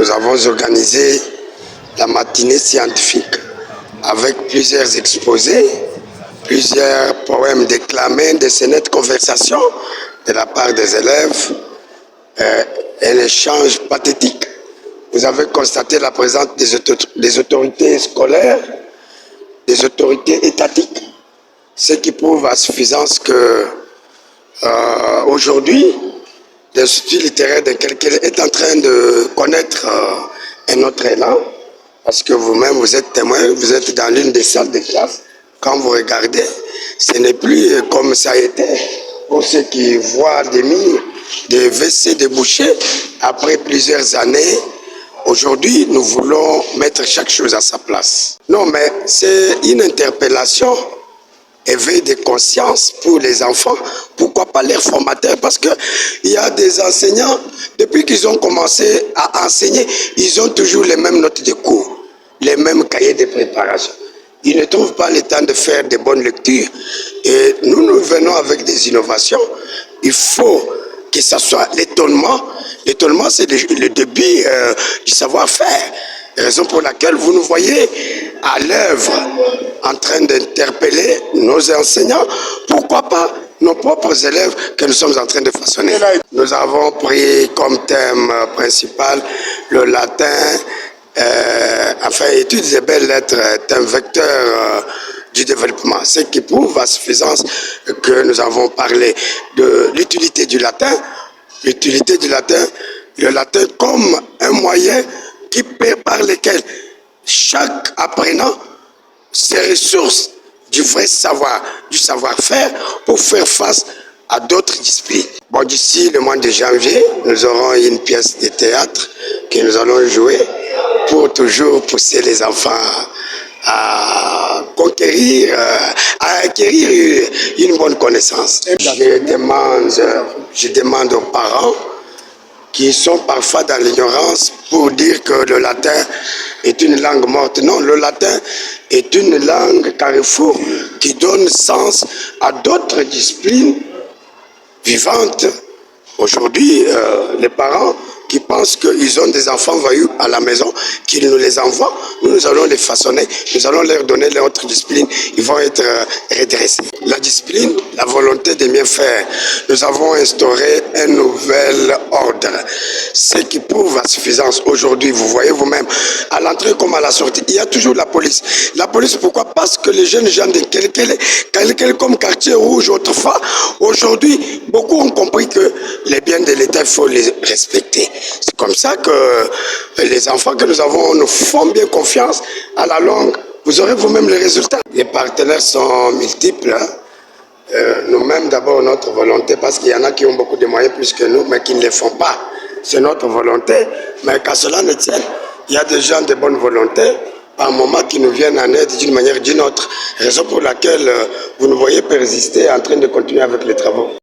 nous avons organisé la matinée scientifique avec plusieurs exposés, plusieurs poèmes déclamés, des scénettes de conversation de la part des élèves, un échange pathétique. Vous avez constaté la présence des autorités scolaires, des autorités étatiques, ce qui prouve à suffisance que aujourd'hui, l'Institut littéraire de Kelkele est en train de connaître un autre élan, parce que vous-même, vous êtes témoin, vous êtes dans l'une des salles de classe. Quand vous regardez, ce n'est plus comme ça a été pour ceux qui voient des murs, des WC débouchés après plusieurs années. Aujourd'hui, nous voulons mettre chaque chose à sa place. Non, mais c'est une interpellation, éveil de conscience pour les enfants. Pourquoi pas leurs formateurs? Parce qu'il y a des enseignants, depuis qu'ils ont commencé à enseigner, ils ont toujours les mêmes notes de cours, les mêmes cahiers de préparation. Ils ne trouvent pas le temps de faire de bonnes lectures. Et nous venons avec des innovations. Il faut que ce soit l'étonnement. L'étonnement, c'est le début du savoir-faire. Raison pour laquelle vous nous voyez à l'œuvre en train d'interpeller nos enseignants. Pourquoi pas nos propres élèves que nous sommes en train de façonner. Nous avons pris comme thème principal le latin, enfin, études des belles lettres est un vecteur du développement. Ce qui prouve à suffisance que nous avons parlé de l'utilité du latin, le latin comme un moyen par lequel chaque apprenant se ressource du vrai savoir, du savoir-faire pour faire face à d'autres disciplines. Bon, d'ici le mois de janvier, nous aurons une pièce de théâtre que nous allons jouer pour toujours pousser les enfants à conquérir, à acquérir une bonne connaissance. Je demande aux parents qui sont parfois dans l'ignorance pour dire que le latin est une langue morte. Non, le latin est une langue carrefour qui donne sens à d'autres disciplines vivantes. Aujourd'hui, les parents qui pensent qu'ils ont des enfants voyous à la maison, qu'ils nous les envoient, nous allons les façonner, nous allons leur donner leur autre discipline, ils vont être redressés. La discipline, la volonté de mieux faire, nous avons instauré un nouvel ordre, ce qui prouve à suffisance aujourd'hui, vous voyez vous-même, à l'entrée comme à la sortie, il y a toujours la police. La police, pourquoi? Parce que les jeunes gens de Kelkele comme quartier rouge autrefois, aujourd'hui, beaucoup ont compris que les biens de l'État, il faut les respecter. C'est comme ça que les enfants que nous avons nous font bien confiance. À la longue, vous aurez vous-même les résultats. Les partenaires sont multiples. Nous-mêmes, d'abord, notre volonté, parce qu'il y en a qui ont beaucoup de moyens plus que nous, mais qui ne les font pas. C'est notre volonté. Mais qu'à cela ne tienne, il y a des gens de bonne volonté, par moment, qui nous viennent en aide d'une manière ou d'une autre. Raison pour laquelle vous nous voyez persister en train de continuer avec les travaux.